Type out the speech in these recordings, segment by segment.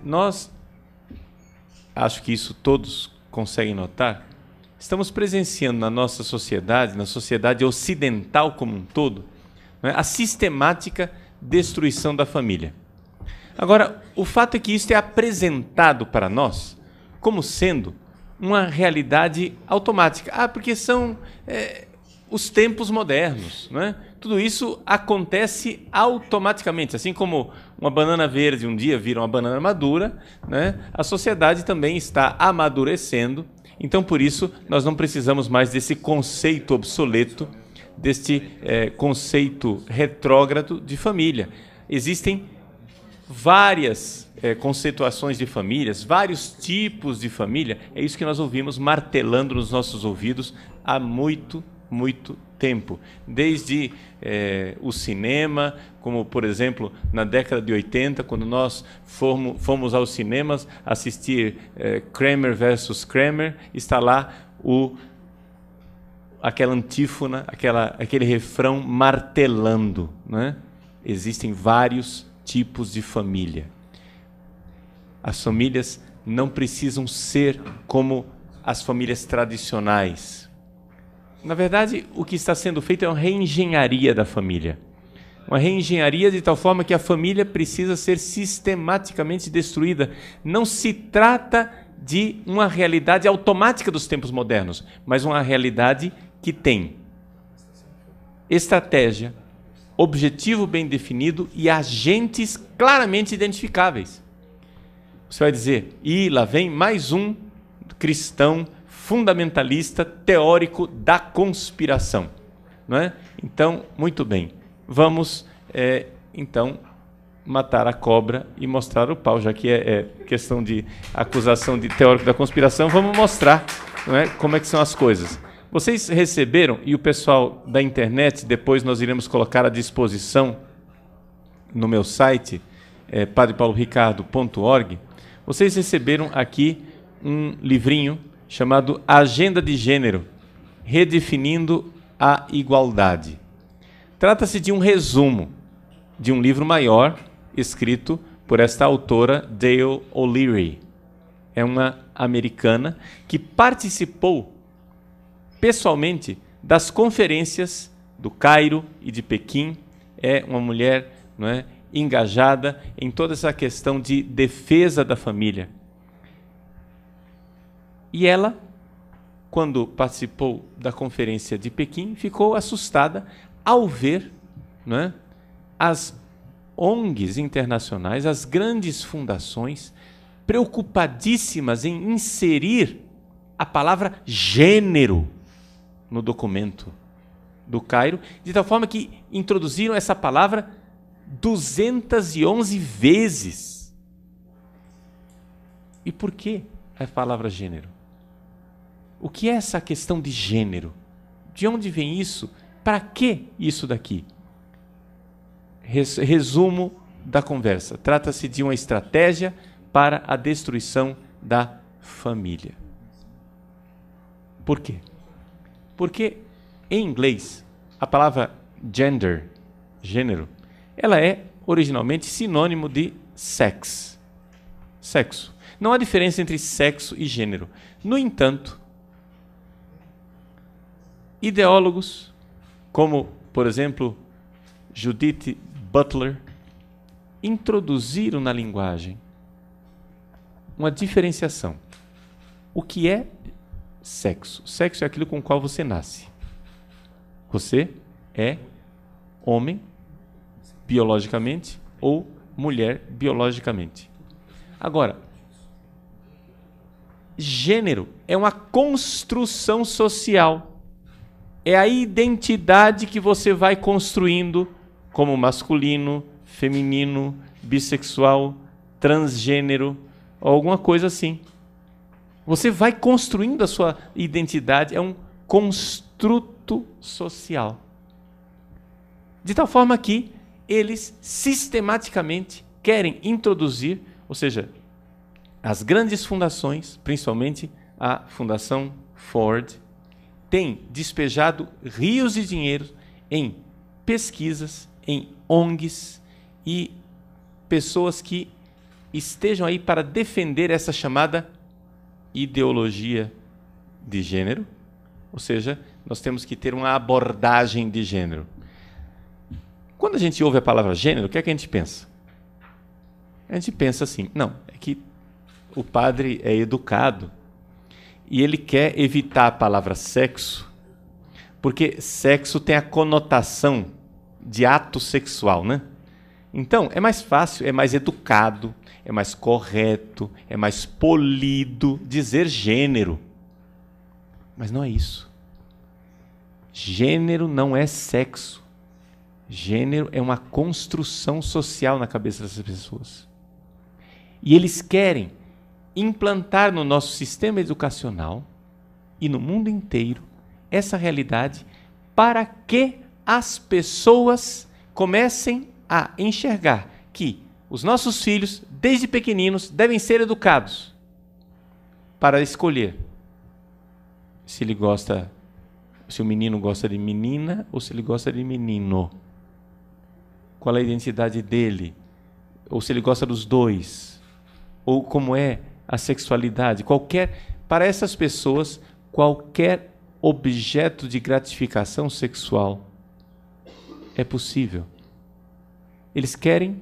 nós, acho que isso todos conseguem notar, estamos presenciando na nossa sociedade, na sociedade ocidental como um todo, né, a sistemática destruição da família. Agora, o fato é que isso é apresentado para nós como sendo uma realidade automática. Porque são os tempos modernos, não é? Tudo isso acontece automaticamente. Assim como uma banana verde um dia vira uma banana madura, né? A sociedade também está amadurecendo. Então, por isso, nós não precisamos mais desse conceito obsoleto, deste conceito retrógrado de família. Existem várias conceituações de famílias, vários tipos de família. É isso que nós ouvimos martelando nos nossos ouvidos há muito tempo. Desde o cinema, como, por exemplo, na década de 80, quando nós fomos aos cinemas assistir Kramer versus Kramer, está lá aquela antífona, aquele refrão martelando, né? Existem vários tipos de família. As famílias não precisam ser como as famílias tradicionais. Na verdade, o que está sendo feito é uma reengenharia da família. Uma reengenharia de tal forma que a família precisa ser sistematicamente destruída. Não se trata de uma realidade automática dos tempos modernos, mas uma realidade que tem estratégia, objetivo bem definido e agentes claramente identificáveis. Você vai dizer, lá vem mais um cristão fundamentalista teórico da conspiração, não é? Então, muito bem, vamos então matar a cobra e mostrar o pau, já que é questão de acusação de teórico da conspiração, vamos mostrar, não é, como é que são as coisas. Vocês receberam, e o pessoal da internet, depois nós iremos colocar à disposição no meu site, padrepauloricardo.org, vocês receberam aqui um livrinho chamado Agenda de Gênero, Redefinindo a Igualdade. Trata-se de um resumo de um livro maior, escrito por esta autora, Dale O'Leary. É uma americana que participou pessoalmente das conferências do Cairo e de Pequim. É uma mulher, não é, engajada em toda essa questão de defesa da família. E ela, quando participou da conferência de Pequim, ficou assustada ao ver, não é, as ONGs internacionais, as grandes fundações, preocupadíssimas em inserir a palavra gênero no documento do Cairo, de tal forma que introduziram essa palavra 211 vezes. E por que a palavra gênero? O que é essa questão de gênero? De onde vem isso? Para que isso daqui? Resumo da conversa. Trata-se de uma estratégia para a destruição da família. Por quê? Porque em inglês a palavra gender, gênero, ela é originalmente sinônimo de sex, sexo. Não há diferença entre sexo e gênero. No entanto, ideólogos como, por exemplo, Judith Butler, introduziram na linguagem uma diferenciação. O que é sexo? Sexo é aquilo com o qual você nasce. Você é homem biologicamente ou mulher biologicamente. Agora, gênero é uma construção social. É a identidade que você vai construindo como masculino, feminino, bissexual, transgênero, ou alguma coisa assim. Você vai construindo a sua identidade, é um construto social. De tal forma que eles sistematicamente querem introduzir, ou seja, as grandes fundações, principalmente a Fundação Ford, tem despejado rios de dinheiro em pesquisas, em ONGs e pessoas que estejam aí para defender essa chamada ideologia de gênero, ou seja, nós temos que ter uma abordagem de gênero. Quando a gente ouve a palavra gênero, o que é que a gente pensa? A gente pensa assim, não, é que o padre é educado e ele quer evitar a palavra sexo, porque sexo tem a conotação de ato sexual, né? Então, é mais fácil, é mais educado, é mais correto, é mais polido dizer gênero. Mas não é isso. Gênero não é sexo. Gênero é uma construção social na cabeça dessas pessoas. E eles querem implantar no nosso sistema educacional e no mundo inteiro essa realidade para que as pessoas comecem a enxergar que os nossos filhos, desde pequeninos, devem ser educados para escolher se ele gosta, se o menino gosta de menina ou se ele gosta de menino. Qual é a identidade dele? Ou se ele gosta dos dois? Ou como é a sexualidade? Para essas pessoas, qualquer objeto de gratificação sexual é possível. Eles querem,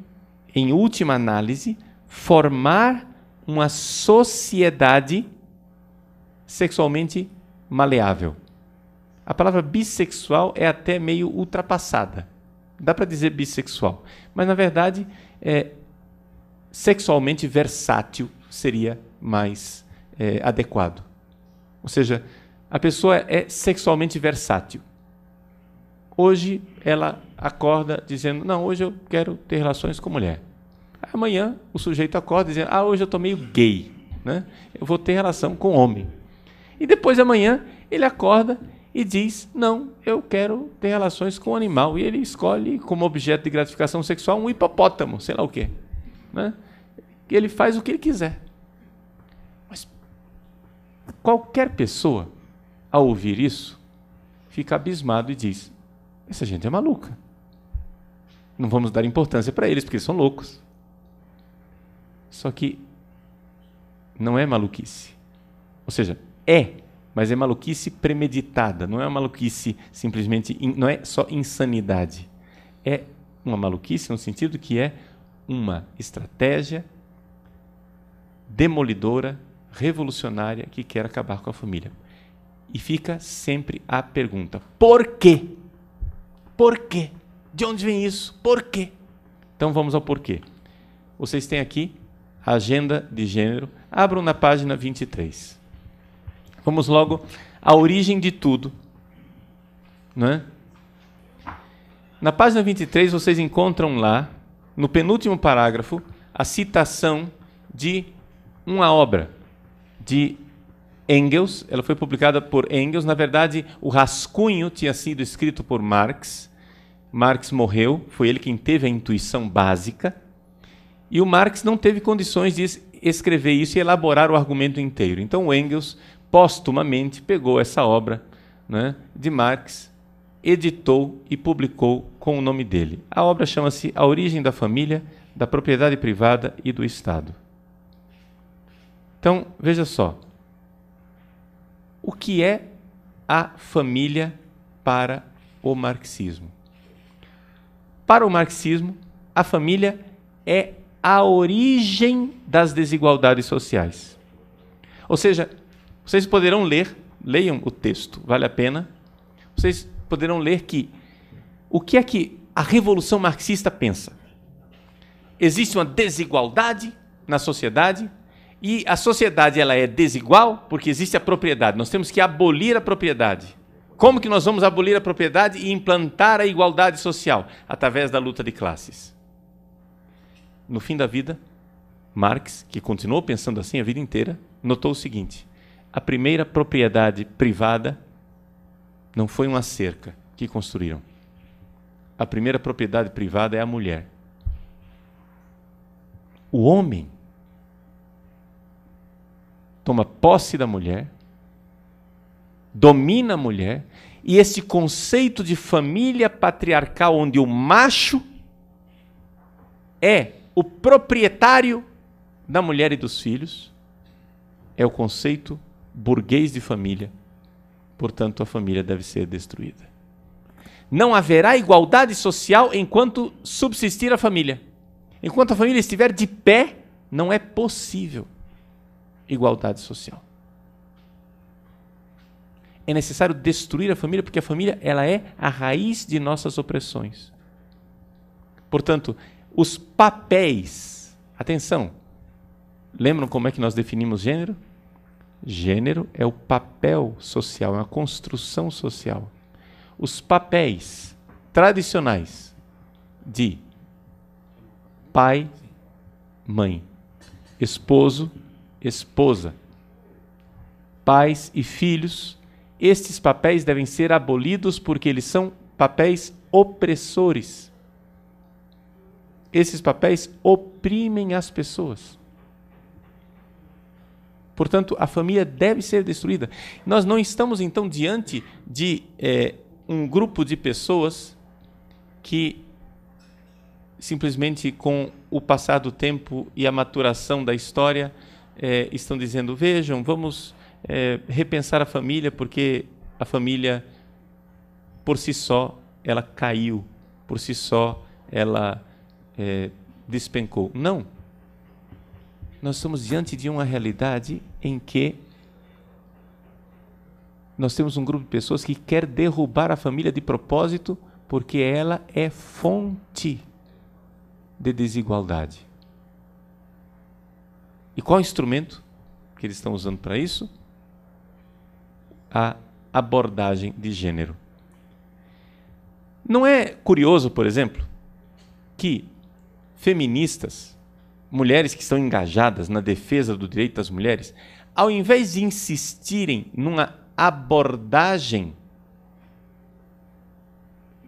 em última análise, formar uma sociedade sexualmente maleável. A palavra bissexual é até meio ultrapassada. Dá para dizer bissexual, mas na verdade sexualmente versátil seria mais adequado. Ou seja, a pessoa é sexualmente versátil. Hoje ela acorda dizendo, não, hoje eu quero ter relações com mulher. Amanhã o sujeito acorda dizendo, hoje eu estou meio gay, né? Eu vou ter relação com homem. E depois de amanhã ele acorda e diz, não, eu quero ter relações com um animal. E ele escolhe como objeto de gratificação sexual um hipopótamo, sei lá o quê. Né? E ele faz o que ele quiser. Mas qualquer pessoa, ao ouvir isso, fica abismado e diz, essa gente é maluca. Não vamos dar importância para eles, porque eles são loucos. Só que não é maluquice. Ou seja, mas é maluquice premeditada, não é uma maluquice simplesmente, não é só insanidade. É uma maluquice no sentido que é uma estratégia demolidora, revolucionária, que quer acabar com a família. E fica sempre a pergunta, por quê? Por quê? De onde vem isso? Por quê? Então vamos ao porquê. Vocês têm aqui a agenda de gênero, abram na página 23. Vamos logo à origem de tudo. Né? Na página 23, vocês encontram lá, no penúltimo parágrafo, a citação de uma obra de Engels. Ela foi publicada por Engels. Na verdade, o rascunho tinha sido escrito por Marx. Marx morreu, foi ele quem teve a intuição básica. E o Marx não teve condições de escrever isso e elaborar o argumento inteiro. Então, o Engels póstumamente pegou essa obra, né, de Marx, editou e publicou com o nome dele. A obra chama-se A Origem da Família, da Propriedade Privada e do Estado. Então, veja só. O que é a família para o marxismo? Para o marxismo, a família é a origem das desigualdades sociais. Ou seja, vocês poderão leiam o texto, vale a pena. Vocês poderão ler o que é que a Revolução Marxista pensa. Existe uma desigualdade na sociedade e a sociedade ela é desigual porque existe a propriedade. Nós temos que abolir a propriedade. Como que nós vamos abolir a propriedade e implantar a igualdade social? Através da luta de classes. No fim da vida, Marx, que continuou pensando assim a vida inteira, notou o seguinte: a primeira propriedade privada não foi uma cerca que construíram. A primeira propriedade privada é a mulher. O homem toma posse da mulher, domina a mulher, e esse conceito de família patriarcal, onde o macho é o proprietário da mulher e dos filhos é o conceito burguês de família. Portanto, a família deve ser destruída. Não haverá igualdade social enquanto subsistir a família. Enquanto a família estiver de pé, não é possível igualdade social. É necessário destruir a família, porque a família ela é a raiz de nossas opressões. Portanto, os papéis... Atenção! Lembram como é que nós definimos gênero? Gênero é o papel social, é uma construção social. Os papéis tradicionais de pai, mãe, esposo, esposa, pais e filhos, estes papéis devem ser abolidos porque eles são papéis opressores. Esses papéis oprimem as pessoas. Portanto, a família deve ser destruída. Nós não estamos, então, diante de um grupo de pessoas que simplesmente com o passar do tempo e a maturação da história estão dizendo, vejam, vamos repensar a família, porque a família, por si só, ela caiu, por si só, ela despencou. Não. Nós estamos diante de uma realidade em que nós temos um grupo de pessoas que quer derrubar a família de propósito porque ela é fonte de desigualdade. E qual é o instrumento que eles estão usando para isso? A abordagem de gênero. Não é curioso, por exemplo, que feministas, mulheres que estão engajadas na defesa do direito das mulheres, ao invés de insistirem numa abordagem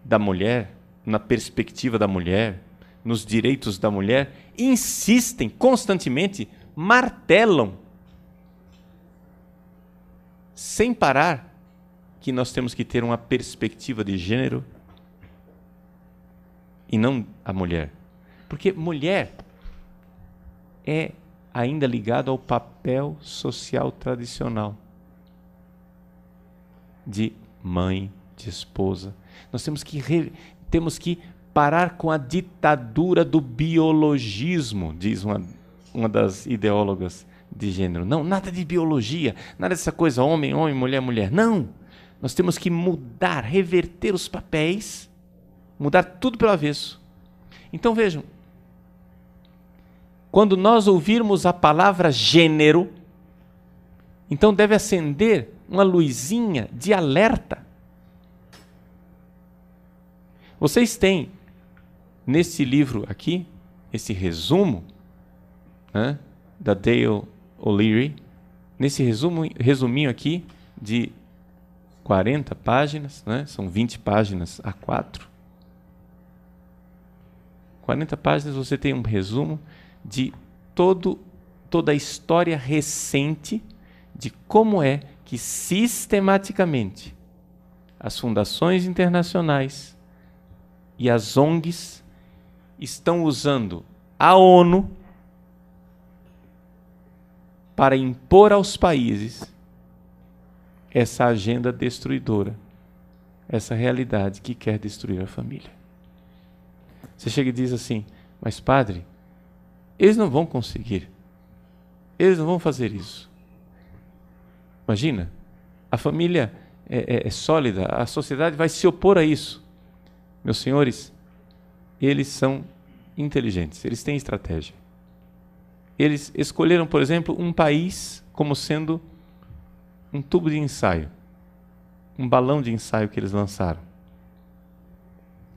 da mulher, na perspectiva da mulher, nos direitos da mulher, insistem constantemente, martelam, sem parar, que nós temos que ter uma perspectiva de gênero e não a mulher. Porque mulher é ainda ligado ao papel social tradicional de mãe, de esposa. Nós temos que parar com a ditadura do biologismo, diz uma das ideólogas de gênero. Não, nada de biologia, nada dessa coisa, homem, homem, mulher, mulher. Não! Nós temos que mudar, reverter os papéis, mudar tudo pelo avesso. Então vejam, quando nós ouvirmos a palavra gênero, então deve acender uma luzinha de alerta. Vocês têm, nesse livro aqui, esse resumo, né, da Dale O'Leary, nesse resuminho aqui de 40 páginas, né, são 20 páginas A4. 40 páginas você tem um resumo de toda a história recente de como é que sistematicamente as fundações internacionais e as ONGs estão usando a ONU para impor aos países essa agenda destruidora, essa realidade que quer destruir a família. Você chega e diz assim, mas padre, eles não vão conseguir. Eles não vão fazer isso. Imagina, a família é sólida, a sociedade vai se opor a isso. Meus senhores, eles são inteligentes, eles têm estratégia. Eles escolheram, por exemplo, um país como sendo um tubo de ensaio, um balão de ensaio que eles lançaram.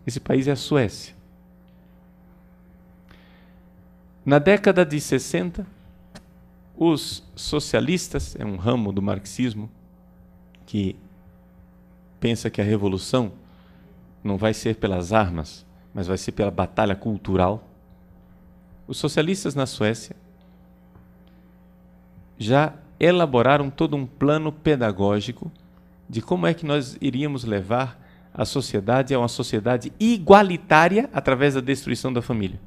Esse país é a Suécia. Na década de 60, os socialistas, é um ramo do marxismo que pensa que a revolução não vai ser pelas armas, mas vai ser pela batalha cultural. Os socialistas na Suécia já elaboraram todo um plano pedagógico de como é que nós iríamos levar a sociedade a uma sociedade igualitária através da destruição da família.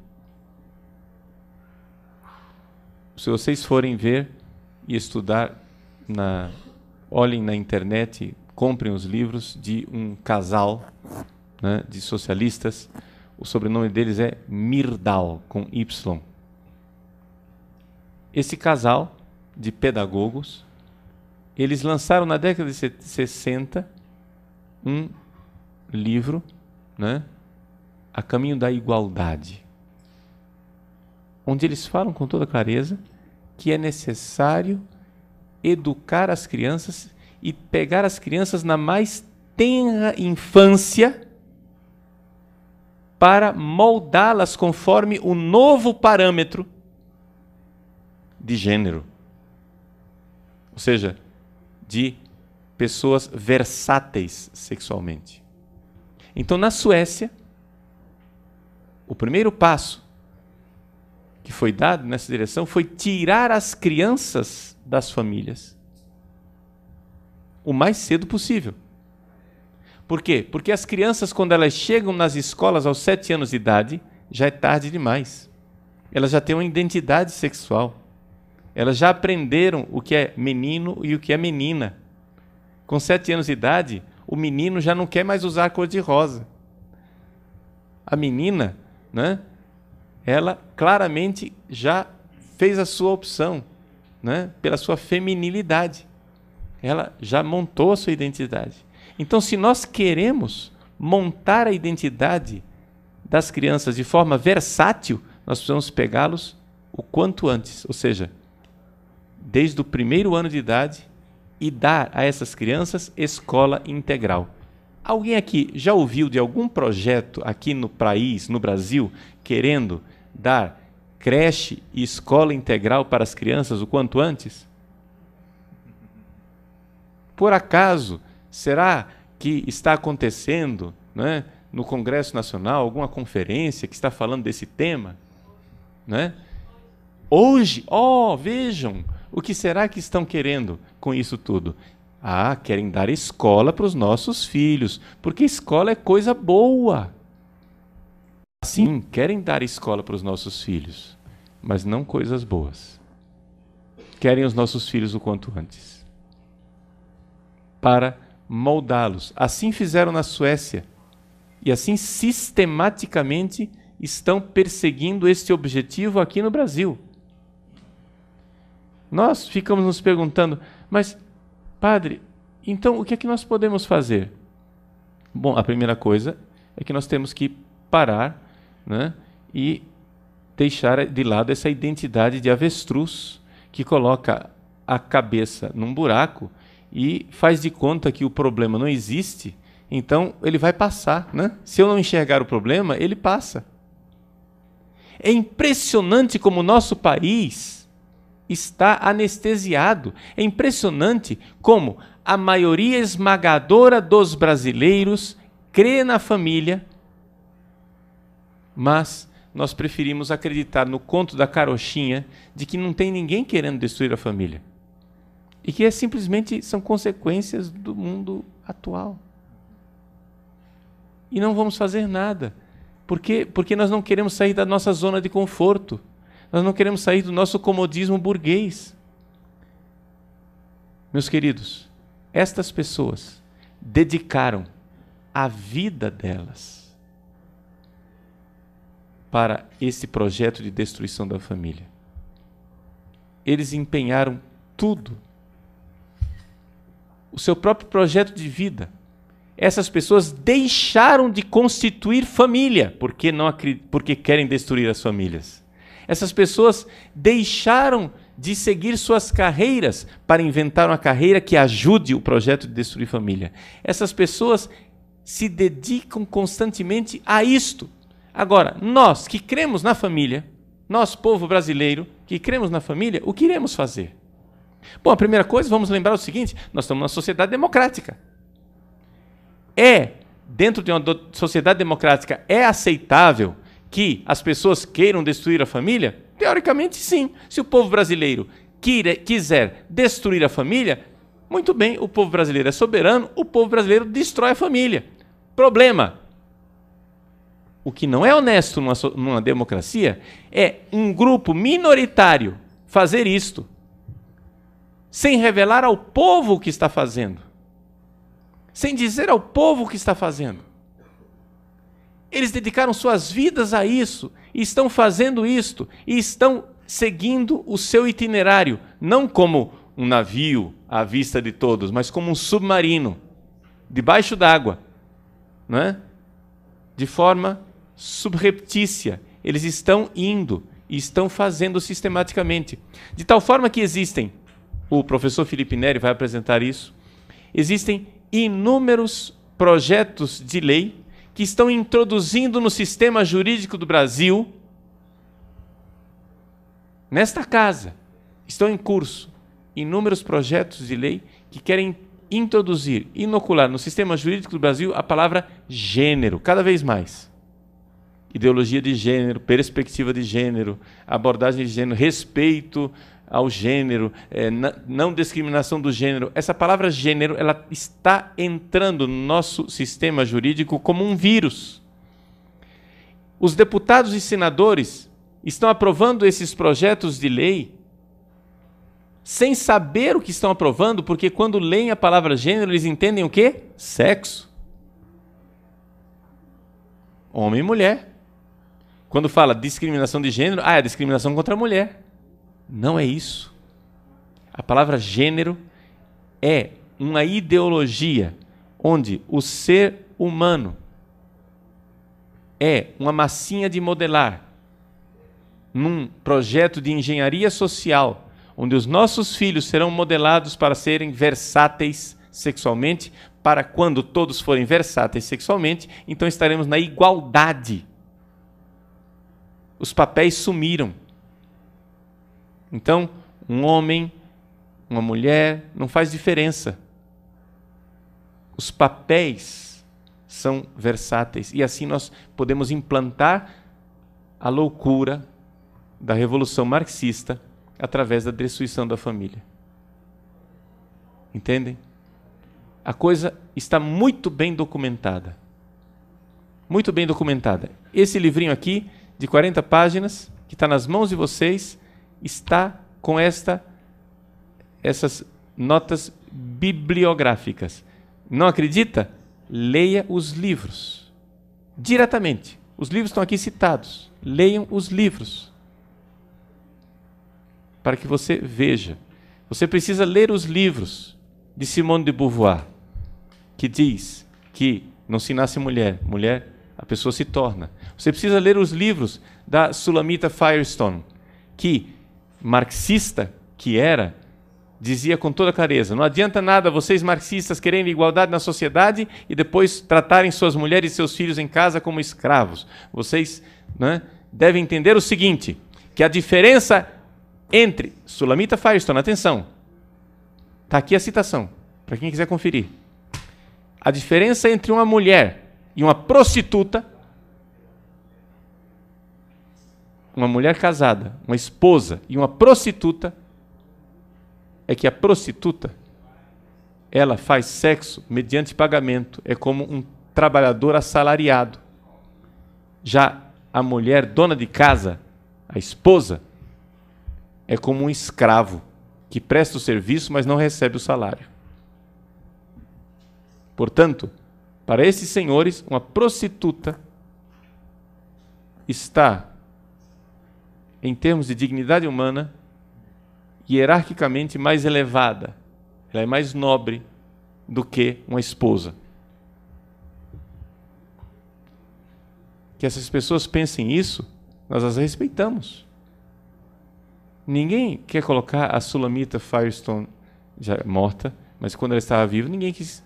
Se vocês forem ver e estudar, olhem na internet, comprem os livros de um casal, né, de socialistas. O sobrenome deles é Myrdal, com Y. Esse casal de pedagogos, eles lançaram na década de 60 um livro, né, A Caminho da Igualdade, onde eles falam com toda clareza que é necessário educar as crianças e pegar as crianças na mais tenra infância para moldá-las conforme o novo parâmetro de gênero. Ou seja, de pessoas versáteis sexualmente. Então, na Suécia, o primeiro passo que foi dado nessa direção foi tirar as crianças das famílias o mais cedo possível. Por quê? Porque as crianças, quando elas chegam nas escolas aos 7 anos de idade, já é tarde demais. Elas já têm uma identidade sexual. Elas já aprenderam o que é menino e o que é menina. Com 7 anos de idade, o menino já não quer mais usar cor-de-rosa. A menina, né, ela claramente já fez a sua opção, né, pela sua feminilidade. Ela já montou a sua identidade. Então, se nós queremos montar a identidade das crianças de forma versátil, nós precisamos pegá-los o quanto antes, ou seja, desde o primeiro ano de idade, e dar a essas crianças escola integral. Alguém aqui já ouviu de algum projeto aqui no país, no Brasil, querendo dar creche e escola integral para as crianças o quanto antes? Por acaso, será que está acontecendo, né, no Congresso Nacional alguma conferência que está falando desse tema? Né? Hoje, vejam, o que será que estão querendo com isso tudo? Querem dar escola para os nossos filhos, porque escola é coisa boa. Sim, querem dar escola para os nossos filhos, mas não coisas boas. Querem os nossos filhos o quanto antes, para moldá-los. Assim fizeram na Suécia, e assim sistematicamente estão perseguindo este objetivo aqui no Brasil. Nós ficamos nos perguntando, mas, padre, então o que é que nós podemos fazer? Bom, a primeira coisa é que nós temos que parar, né, e deixar de lado essa identidade de avestruz que coloca a cabeça num buraco e faz de conta que o problema não existe, então ele vai passar, né? Se eu não enxergar o problema, ele passa. É impressionante como o nosso país está anestesiado. É impressionante como a maioria esmagadora dos brasileiros crê na família, mas nós preferimos acreditar no conto da carochinha de que não tem ninguém querendo destruir a família. E que simplesmente são consequências do mundo atual. E não vamos fazer nada. Por quê? Porque nós não queremos sair da nossa zona de conforto. Nós não queremos sair do nosso comodismo burguês. Meus queridos, estas pessoas dedicaram a vida delas para esse projeto de destruição da família. Eles empenharam tudo. O seu próprio projeto de vida. Essas pessoas deixaram de constituir família, porque querem destruir as famílias. Essas pessoas deixaram de seguir suas carreiras para inventar uma carreira que ajude o projeto de destruir família. Essas pessoas se dedicam constantemente a isto. Agora, nós que cremos na família, nós, povo brasileiro, que cremos na família, o que iremos fazer? Bom, a primeira coisa, vamos lembrar o seguinte, nós estamos numa sociedade democrática. Dentro de uma sociedade democrática, é aceitável que as pessoas queiram destruir a família? Teoricamente, sim. Se o povo brasileiro quiser destruir a família, muito bem, o povo brasileiro é soberano, o povo brasileiro destrói a família. Problema. O que não é honesto numa democracia é um grupo minoritário fazer isto, sem revelar ao povo o que está fazendo, sem dizer ao povo o que está fazendo. Eles dedicaram suas vidas a isso, e estão fazendo isto, e estão seguindo o seu itinerário, não como um navio à vista de todos, mas como um submarino, debaixo d'água, não é? De forma subreptícia. Eles estão indo e estão fazendo sistematicamente. De tal forma que existem, o professor Felipe Neri vai apresentar isso, existem inúmeros projetos de lei que estão introduzindo no sistema jurídico do Brasil, nesta casa, estão em curso inúmeros projetos de lei que querem introduzir, inocular no sistema jurídico do Brasil a palavra gênero, cada vez mais. Ideologia de gênero, perspectiva de gênero, abordagem de gênero, respeito ao gênero, não discriminação do gênero. Essa palavra gênero, ela está entrando no nosso sistema jurídico como um vírus. Os deputados e senadores estão aprovando esses projetos de lei sem saber o que estão aprovando, porque quando leem a palavra gênero, eles entendem o quê? Sexo. Homem e mulher. Quando fala discriminação de gênero, é discriminação contra a mulher. Não é isso. A palavra gênero é uma ideologia onde o ser humano é uma massinha de modelar num projeto de engenharia social, onde os nossos filhos serão modelados para serem versáteis sexualmente, para quando todos forem versáteis sexualmente, então estaremos na igualdade. Os papéis sumiram. Então, um homem, uma mulher, não faz diferença. Os papéis são versáteis. E assim nós podemos implantar a loucura da revolução marxista através da destruição da família. Entendem? A coisa está muito bem documentada. Muito bem documentada. Esse livrinho aqui, de 40 páginas, que está nas mãos de vocês, está com essas notas bibliográficas. Não acredita? Leia os livros. Diretamente. Os livros estão aqui citados. Leiam os livros. Para que você veja. Você precisa ler os livros de Simone de Beauvoir, que diz que não se nasce mulher, mulher a pessoa se torna. Você precisa ler os livros da Sulamita Firestone, que, marxista que era, dizia com toda clareza: não adianta nada vocês marxistas quererem igualdade na sociedade e depois tratarem suas mulheres e seus filhos em casa como escravos. Vocês, né, devem entender o seguinte, que a diferença entre Sulamita Firestone, atenção, está aqui a citação, para quem quiser conferir. A diferença entre uma mulher e uma prostituta, uma mulher casada, uma esposa e uma prostituta, é que a prostituta, ela faz sexo mediante pagamento, é como um trabalhador assalariado. Já a mulher dona de casa, a esposa, é como um escravo que presta o serviço, mas não recebe o salário. Portanto, para esses senhores, uma prostituta está, em termos de dignidade humana, hierarquicamente mais elevada. Ela é mais nobre do que uma esposa. Que essas pessoas pensem isso, nós as respeitamos. Ninguém quer colocar a Sulamita Firestone já morta, mas quando ela estava viva, ninguém quis,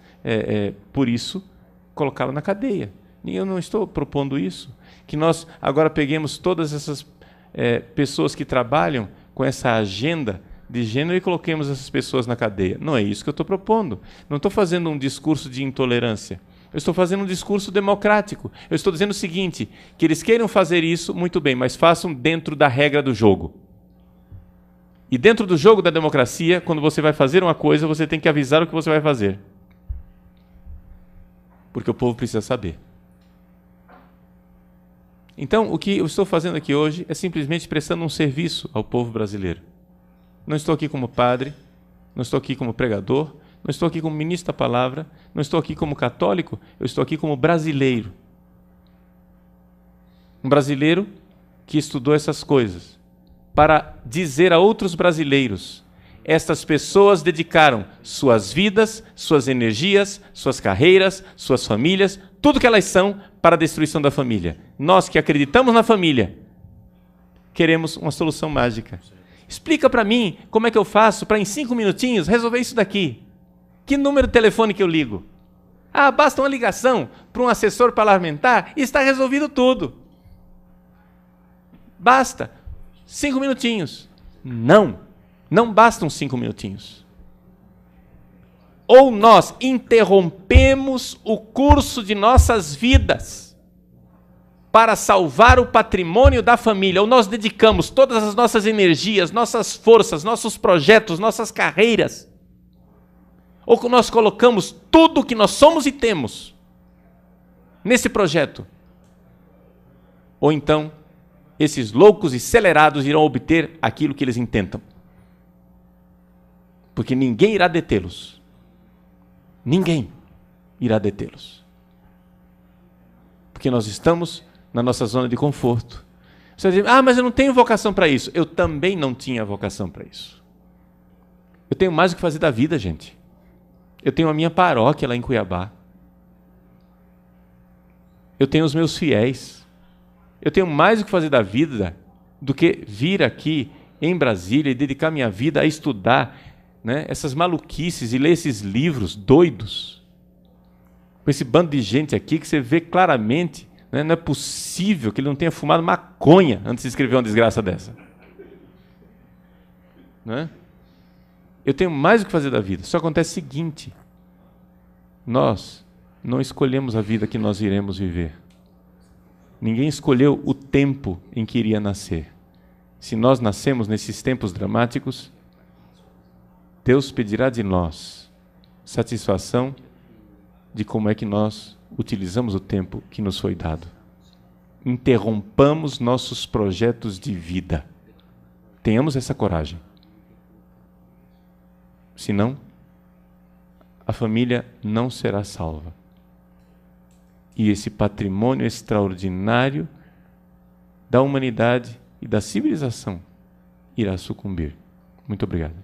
por isso, colocá-la na cadeia. Eu não estou propondo isso. Que nós agora peguemos todas essas pessoas que trabalham com essa agenda de gênero e coloquemos essas pessoas na cadeia. Não é isso que eu estou propondo. Não estou fazendo um discurso de intolerância. Eu estou fazendo um discurso democrático. Eu estou dizendo o seguinte, que eles queiram fazer isso, muito bem, mas façam dentro da regra do jogo. E dentro do jogo da democracia, quando você vai fazer uma coisa, você tem que avisar o que você vai fazer. Porque o povo precisa saber. Então, o que eu estou fazendo aqui hoje é simplesmente prestando um serviço ao povo brasileiro. Não estou aqui como padre, não estou aqui como pregador, não estou aqui como ministro da palavra, não estou aqui como católico, eu estou aqui como brasileiro. Um brasileiro que estudou essas coisas para dizer a outros brasileiros: estas pessoas dedicaram suas vidas, suas energias, suas carreiras, suas famílias, tudo que elas são para a destruição da família. Nós que acreditamos na família, queremos uma solução mágica. Explica para mim como é que eu faço para em 5 minutinhos resolver isso daqui. Que número de telefone que eu ligo? Ah, basta uma ligação para um assessor parlamentar e está resolvido tudo. Basta 5 minutinhos. Não bastam 5 minutinhos. Ou nós interrompemos o curso de nossas vidas para salvar o patrimônio da família, ou nós dedicamos todas as nossas energias, nossas forças, nossos projetos, nossas carreiras, ou nós colocamos tudo o que nós somos e temos nesse projeto. Ou então, esses loucos e acelerados irão obter aquilo que eles intentam. Porque ninguém irá detê-los. Ninguém irá detê-los. Porque nós estamos na nossa zona de conforto. Você vai dizer, mas eu não tenho vocação para isso. Eu também não tinha vocação para isso. Eu tenho mais o que fazer da vida, gente. Eu tenho a minha paróquia lá em Cuiabá. Eu tenho os meus fiéis. Eu tenho mais o que fazer da vida do que vir aqui em Brasília e dedicar minha vida a estudar, né, essas maluquices e ler esses livros doidos. Com esse bando de gente aqui que você vê claramente, né, não é possível que ele não tenha fumado maconha antes de escrever uma desgraça dessa. Né? Eu tenho mais o que fazer da vida. Só acontece o seguinte: nós não escolhemos a vida que nós iremos viver. Ninguém escolheu o tempo em que iria nascer. Se nós nascemos nesses tempos dramáticos, Deus pedirá de nós satisfação de como é que nós utilizamos o tempo que nos foi dado. Interrompamos nossos projetos de vida. Tenhamos essa coragem. Senão, a família não será salva. E esse patrimônio extraordinário da humanidade e da civilização irá sucumbir. Muito obrigado.